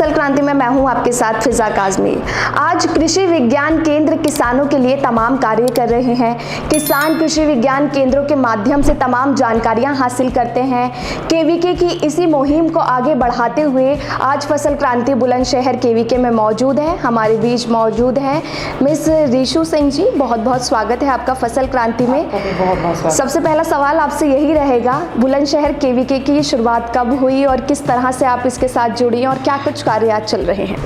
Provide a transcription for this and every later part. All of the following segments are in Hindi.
फसल क्रांति में मैं हूं आपके साथ फिजा काजमी। आज कृषि विज्ञान केंद्र किसानों के लिए तमाम कार्य कर रहे हैं। किसान कृषि विज्ञान केंद्रों के माध्यम से तमाम जानकारियां हासिल करते हैं। केवीके की इसी मुहिम को आगे बढ़ाते हुए आज फसल क्रांति बुलंदशहर केवीके में मौजूद है। हमारे बीच मौजूद हैं मिस रीशु सिंह जी। बहुत बहुत स्वागत है आपका फसल क्रांति में। बहुत सबसे पहला सवाल आपसे यही रहेगा, बुलंदशहर केवीके की शुरुआत कब हुई और किस तरह से आप इसके साथ जुड़ी और क्या कुछ कार्य आज चल रहे हैं?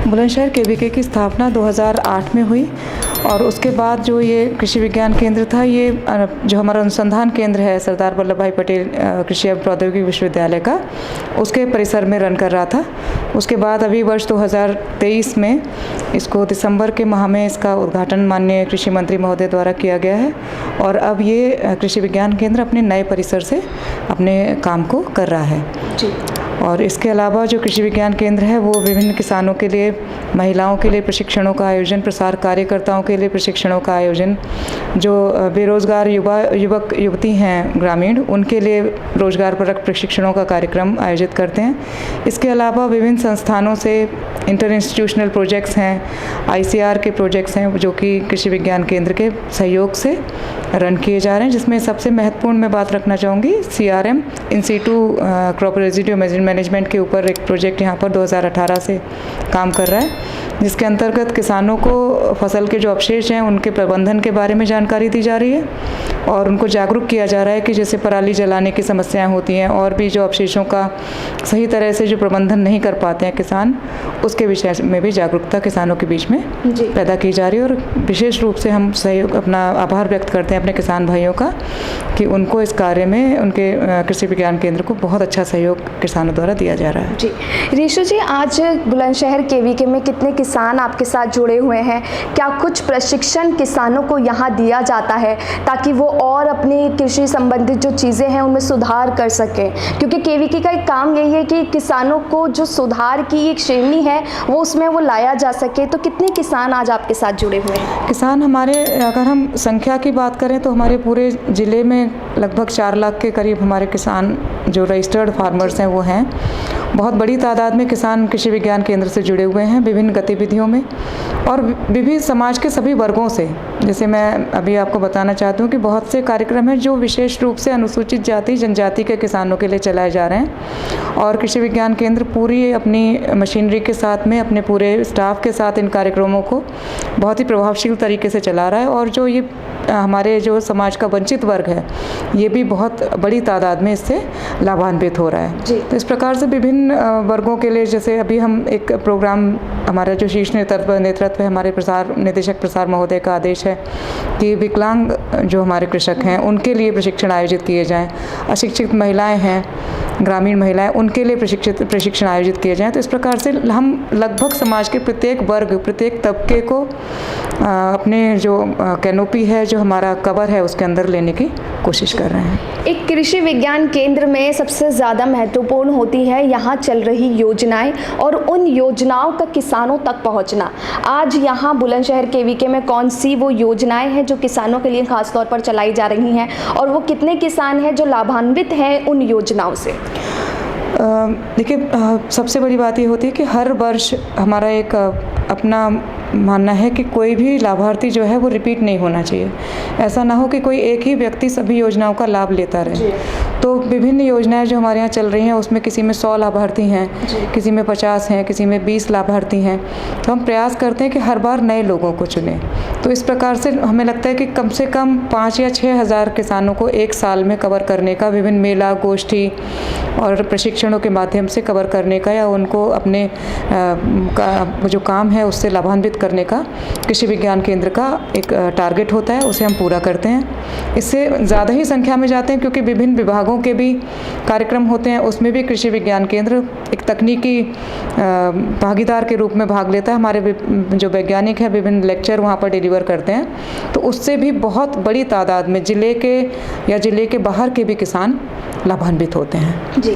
बुलंदशहर केवीके की स्थापना 2008 में हुई और उसके बाद जो ये कृषि विज्ञान केंद्र था, ये जो हमारा अनुसंधान केंद्र है सरदार वल्लभ भाई पटेल कृषि एवं प्रौद्योगिकी विश्वविद्यालय का, उसके परिसर में रन कर रहा था। उसके बाद अभी वर्ष 2023 में इसको दिसंबर के माह में इसका उद्घाटन माननीय कृषि मंत्री महोदय द्वारा किया गया है और अब ये कृषि विज्ञान केंद्र अपने नए परिसर से अपने काम को कर रहा है जी। और इसके अलावा जो कृषि विज्ञान केंद्र है वो विभिन्न किसानों के लिए, महिलाओं के लिए प्रशिक्षणों का आयोजन, प्रसार कार्यकर्ताओं के लिए प्रशिक्षणों का आयोजन, जो बेरोजगार युवक युवती हैं ग्रामीण, उनके लिए रोजगारपरक प्रशिक्षणों का कार्यक्रम आयोजित करते हैं। इसके अलावा विभिन्न संस्थानों से इंटर इंस्टीट्यूशनल प्रोजेक्ट्स हैं, ICR के प्रोजेक्ट्स हैं जो कि कृषि विज्ञान केंद्र के सहयोग से रन किए जा रहे हैं, जिसमें सबसे महत्वपूर्ण मैं बात रखना चाहूँगी CRM in situ crop residue management के ऊपर एक प्रोजेक्ट यहाँ पर 2018 से काम कर रहा है, जिसके अंतर्गत किसानों को फसल के जो अवशेष हैं उनके प्रबंधन के बारे में जानकारी दी जा रही है और उनको जागरूक किया जा रहा है कि जैसे पराली जलाने की समस्याएं होती हैं और भी जो अवशेषों का सही तरह से जो प्रबंधन नहीं कर पाते हैं किसान, उसके विषय में भी जागरूकता किसानों के बीच में पैदा की जा रही है। और विशेष रूप से हम सहयोग, अपना आभार व्यक्त करते हैं अपने किसान भाइयों का कि उनको इस कार्य में उनके कृषि विज्ञान केंद्र को बहुत अच्छा सहयोग किसानों द्वारा दिया जा रहा है। जी रीशु जी, आज बुलंदशहर केवीके में कितने किसान आपके साथ जुड़े हुए हैं? क्या कुछ प्रशिक्षण किसानों को यहाँ दिया जाता है ताकि वो और अपनी कृषि संबंधित जो चीज़ें हैं उनमें सुधार कर सकें? क्योंकि केवीके का एक काम यही है कि किसानों को जो सुधार की एक श्रेणी है वो उसमें वो लाया जा सके। तो कितने किसान आज आपके साथ जुड़े हुए हैं? किसान हमारे, अगर हम संख्या की बात करें तो हमारे पूरे ज़िले में लगभग 4 लाख के करीब हमारे किसान जो रजिस्टर्ड फार्मर्स हैं वो हैं। बहुत बड़ी तादाद में किसान कृषि विज्ञान केंद्र से जुड़े हुए हैं विभिन्न गतिविधियों में और विभिन्न समाज के सभी वर्गों से। जैसे मैं अभी आपको बताना चाहती हूँ कि बहुत से कार्यक्रम हैं जो विशेष रूप से अनुसूचित जाति जनजाति के किसानों के लिए चलाए जा रहे हैं और कृषि विज्ञान केंद्र पूरी अपनी मशीनरी के साथ में, अपने पूरे स्टाफ के साथ इन कार्यक्रमों को बहुत ही प्रभावशील तरीके से चला रहा है। और जो ये हमारे जो समाज का वंचित वर्ग है ये भी बहुत बड़ी तादाद में इससे लाभान्वित हो रहा है। तो इस प्रकार से विभिन्न वर्गों के लिए, जैसे अभी हम एक प्रोग्राम, हमारा जो शीर्ष नेतृत्व है, हमारे निदेशक प्रसार महोदय का आदेश है कि विकलांग जो हमारे कृषक हैं उनके लिए प्रशिक्षण आयोजित किए जाएं, अशिक्षित महिलाएं हैं, ग्रामीण महिलाएं, उनके लिए प्रशिक्षण आयोजित किए जाएं। तो इस प्रकार से हम लगभग समाज के प्रत्येक वर्ग, प्रत्येक तबके को अपने जो कैनोपी है, जो हमारा कवर है, उसके अंदर लेने की कोशिश कर रहे हैं। एक कृषि विज्ञान केंद्र में सबसे ज़्यादा महत्वपूर्ण होती है यहाँ चल रही योजनाएं और उन योजनाओं का किसानों तक पहुँचना। आज यहाँ बुलंदशहर केवीके में कौन सी वो योजनाएं हैं जो किसानों के लिए खास तौर पर चलाई जा रही हैं और वो कितने किसान हैं जो लाभान्वित हैं उन योजनाओं से? देखिए, सबसे बड़ी बात ये होती है कि हर वर्ष हमारा एक अपना मानना है कि कोई भी लाभार्थी जो है वो रिपीट नहीं होना चाहिए। ऐसा ना हो कि कोई एक ही व्यक्ति सभी योजनाओं का लाभ लेता रहे। तो विभिन्न योजनाएं जो हमारे यहाँ चल रही हैं उसमें किसी में 100 लाभार्थी हैं, किसी में 50 हैं, किसी में 20 लाभार्थी हैं। तो हम प्रयास करते हैं कि हर बार नए लोगों को चुनें। तो इस प्रकार से हमें लगता है कि कम से कम 5 या 6 हज़ार किसानों को एक साल में कवर करने का, विभिन्न मेला, गोष्ठी और प्रशिक्षणों के माध्यम से कवर करने का या उनको अपने जो काम है उससे लाभान्वित करने का कृषि विज्ञान केंद्र का एक टारगेट होता है, उसे हम पूरा करते हैं। इससे ज़्यादा ही संख्या में जाते हैं क्योंकि विभिन्न विभागों के भी कार्यक्रम होते हैं, उसमें भी कृषि विज्ञान केंद्र एक तकनीकी भागीदार के रूप में भाग लेता है। हमारे जो वैज्ञानिक हैं विभिन्न लेक्चर वहाँ पर डिलीवर करते हैं, तो उससे भी बहुत बड़ी तादाद में ज़िले के या ज़िले के बाहर के भी किसान लाभान्वित होते हैं। जी,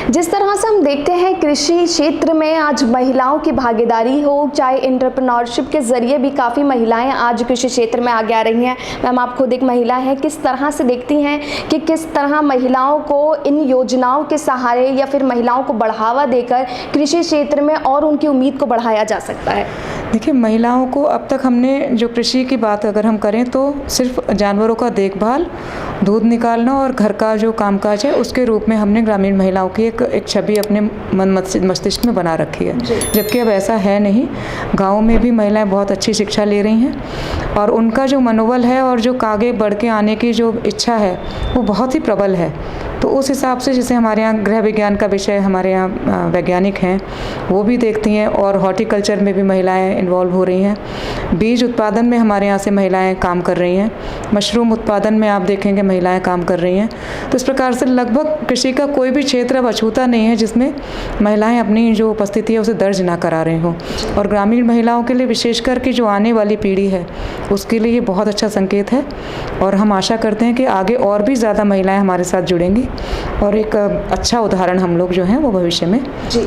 जिस तरह से हम देखते हैं कृषि क्षेत्र में आज महिलाओं की भागीदारी हो, चाहे एंटरप्रेन्योरशिप के जरिए भी काफ़ी महिलाएं आज कृषि क्षेत्र में आगे आ रही हैं। मैम, आप खुद एक महिला हैं, किस तरह से देखती हैं कि किस तरह महिला महिलाओं को इन योजनाओं के सहारे या फिर महिलाओं को बढ़ावा देकर कृषि क्षेत्र में और उनकी उम्मीद को बढ़ाया जा सकता है? देखिए, महिलाओं को अब तक हमने जो कृषि की बात अगर हम करें तो सिर्फ जानवरों का देखभाल, दूध निकालना और घर का जो कामकाज है उसके रूप में हमने ग्रामीण महिलाओं की एक छवि अपने मन मस्तिष्क में बना रखी है, जबकि अब ऐसा है नहीं। गाँव में भी महिलाएं बहुत अच्छी शिक्षा ले रही हैं और उनका जो मनोबल है और जो आगे बढ़ के आने की जो इच्छा है वो बहुत ही प्रबल है। तो उस हिसाब से जैसे हमारे यहाँ गृह विज्ञान का विषय, हमारे यहाँ वैज्ञानिक हैं वो भी देखती हैं और हॉर्टिकल्चर में भी महिलाएं इन्वॉल्व हो रही हैं। बीज उत्पादन में हमारे यहाँ से महिलाएं काम कर रही हैं। मशरूम उत्पादन में आप देखेंगे महिलाएं काम कर रही हैं। तो इस प्रकार से लगभग कृषि का कोई भी क्षेत्र अब अछूता नहीं है जिसमें महिलाएं अपनी जो उपस्थिति है उसे दर्ज ना करा रही हों। और ग्रामीण महिलाओं के लिए विशेषकर कि जो आने वाली पीढ़ी है उसके लिए ये बहुत अच्छा संकेत है और हम आशा करते हैं कि आगे और भी ज़्यादा महिलाएं हमारे साथ जुड़ेंगी और एक अच्छा उदाहरण हम लोग जो हैं वो भविष्य में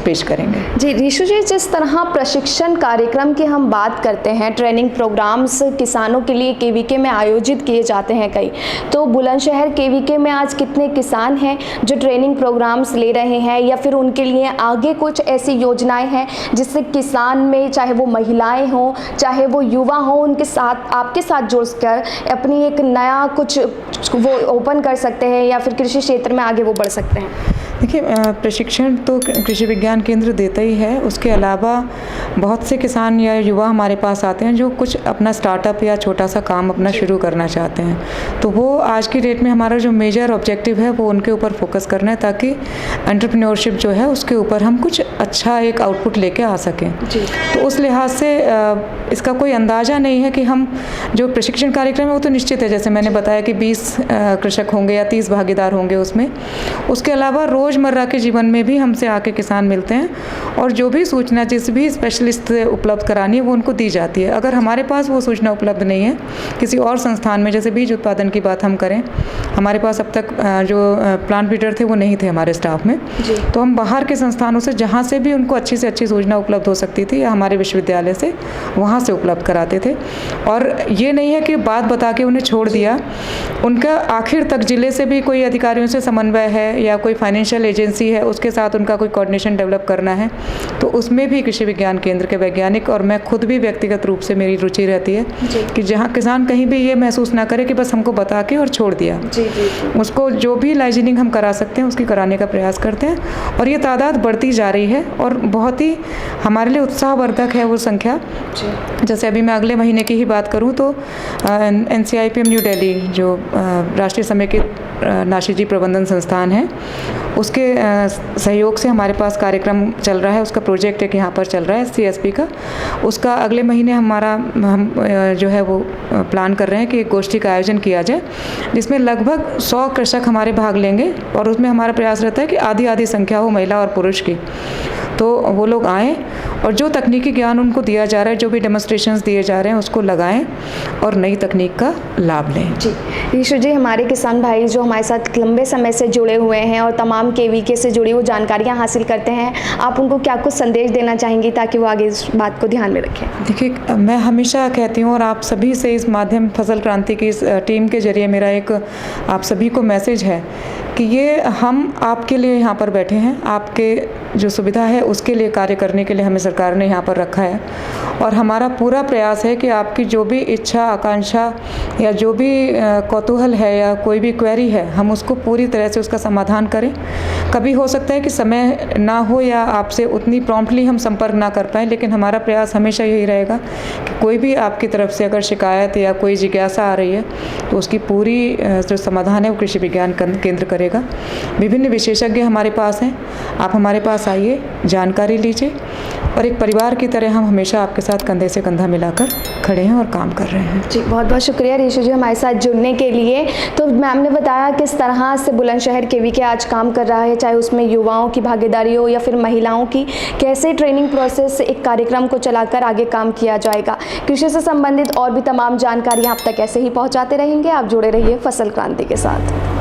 पेश करेंगे। जी रीशु जी, जिस तरह प्रशिक्षण कार्यक्रम की हम बात करते हैं, ट्रेनिंग प्रोग्राम्स किसानों के लिए केवीके में आयोजित किए जाते हैं कई, तो बुलंदशहर केवीके में आज कितने किसान हैं जो ट्रेनिंग प्रोग्राम्स ले रहे हैं या फिर उनके लिए आगे कुछ ऐसी योजनाएं हैं जिससे किसान में चाहे वो महिलाएं हों चाहे वो युवा हों उनके साथ आपके साथ जुड़कर अपनी एक नया कुछ वो ओपन कर सकते हैं या फिर कृषि क्षेत्र में आगे वो बढ़ सकते हैं? देखिए, प्रशिक्षण तो कृषि विज्ञान केंद्र देता ही है। उसके अलावा बहुत से किसान या युवा हमारे पास आते हैं जो कुछ अपना स्टार्टअप या छोटा सा काम अपना शुरू करना चाहते हैं। तो वो आज की डेट में हमारा जो मेजर ऑब्जेक्टिव है वो उनके ऊपर फोकस करना है ताकि एंटरप्रेन्योरशिप जो है उसके ऊपर हम कुछ अच्छा एक आउटपुट लेके आ सकें। तो उस लिहाज से इसका कोई अंदाज़ा नहीं है कि हम जो प्रशिक्षण कार्यक्रम है वो तो निश्चित है, जैसे मैंने बताया कि 20 कृषक होंगे या 30 भागीदार होंगे उसमें। उसके अलावा रोज़मर्रा के जीवन में भी हमसे आके किसान मिलते हैं और जो भी सूचना जिस भी स्पेशलिस्ट से उपलब्ध करानी है वो उनको दी जाती है। अगर हमारे पास वो सूचना उपलब्ध नहीं है किसी और संस्थान में, जैसे बीज उत्पादन की बात हम करें, हमारे पास अब तक जो प्लांट ब्रीडर थे वो नहीं थे हमारे स्टाफ में, तो हम बाहर के संस्थानों से जहाँ से भी उनको अच्छी से अच्छी सूचना उपलब्ध हो सकती थी या हमारे विश्वविद्यालय से वहाँ से उपलब्ध कराते थे। और ये नहीं है कि बात बता के उन्हें छोड़ दिया, उनका आखिर तक जिले से भी कोई अधिकारियों से समन्वय है या कोई फाइनेंशियल एजेंसी है उसके साथ उनका कोई कोऑर्डिनेशन डेवलप करना है तो उसमें भी कृषि विज्ञान केंद्र के वैज्ञानिक और मैं खुद भी व्यक्तिगत रूप से मेरी रुचि रहती है कि जहाँ किसान कहीं भी ये महसूस ना करे कि बस हमको बता के और छोड़ दिया। उसको जो भी लाइजनिंग हम करा सकते हैं उसकी कराने का प्रयास करते हैं और ये तादाद बढ़ती जा रही है और बहुत ही हमारे लिए उत्साहवर्धक है वो संख्या। जैसे अभी मैं अगले महीने की ही बात करूँ तो NCIPM न्यू दिल्ली जो राष्ट्रीय समेकित नाशीजी प्रबंधन संस्थान है उसके सहयोग से हमारे पास कार्यक्रम चल रहा है, उसका प्रोजेक्ट एक यहाँ पर चल रहा है CSP का। उसका अगले महीने हम जो है वो प्लान कर रहे हैं कि एक गोष्ठी का आयोजन किया जाए जिसमें लगभग 100 कृषक हमारे भाग लेंगे और उसमें हमारा प्रयास रहता है कि आधी आधी संख्या हो महिला और पुरुष की। तो वो लोग आएँ और जो तकनीकी ज्ञान उनको दिया जा रहा है, जो भी डेमोन्स्ट्रेशंस दिए जा रहे हैं उसको लगाएं और नई तकनीक का लाभ लें। जी रीशु जी, हमारे किसान भाई जो हमारे साथ लंबे समय से जुड़े हुए हैं और तमाम KVK से जुड़ी हुई जानकारियां हासिल करते हैं, आप उनको क्या कुछ संदेश देना चाहेंगी ताकि वो आगे इस बात को ध्यान में रखें? देखिए, मैं हमेशा कहती हूँ और आप सभी से इस माध्यम फसल क्रांति की इस टीम के जरिए मेरा एक आप सभी को मैसेज है कि ये हम आपके लिए यहाँ पर बैठे हैं, आपके जो सुविधा है उसके लिए कार्य करने के लिए हमें सरकार ने यहाँ पर रखा है और हमारा पूरा प्रयास है कि आपकी जो भी इच्छा आकांक्षा या जो भी कौतूहल है या कोई भी क्वेरी है हम उसको पूरी तरह से उसका समाधान करें। कभी हो सकता है कि समय ना हो या आपसे उतनी प्रॉम्प्टली हम संपर्क ना कर पाएँ, लेकिन हमारा प्रयास हमेशा यही रहेगा कि कोई भी आपकी तरफ से अगर शिकायत या कोई जिज्ञासा आ रही है तो उसकी पूरी जो समाधान है वो कृषि विज्ञान केंद्र करेगा। विभिन्न विशेषज्ञ हमारे पास हैं, आप हमारे पास आइए, जानकारी लीजिए और एक परिवार की तरह हम हमेशा आपके साथ कंधे से कंधा मिलाकर खड़े हैं और काम कर रहे हैं। जी बहुत बहुत शुक्रिया रीशु जी हमारे साथ जुड़ने के लिए। तो मैम ने बताया किस तरह से बुलंदशहर KVK आज काम कर रहा है, चाहे उसमें युवाओं की भागीदारी हो या फिर महिलाओं की, कैसे ट्रेनिंग प्रोसेस एक कार्यक्रम को चलाकर आगे काम किया जाएगा। कृषि से संबंधित और भी तमाम जानकारियाँ आप तक ऐसे ही पहुँचाते रहेंगे। आप जुड़े रहिए फसल क्रांति के साथ।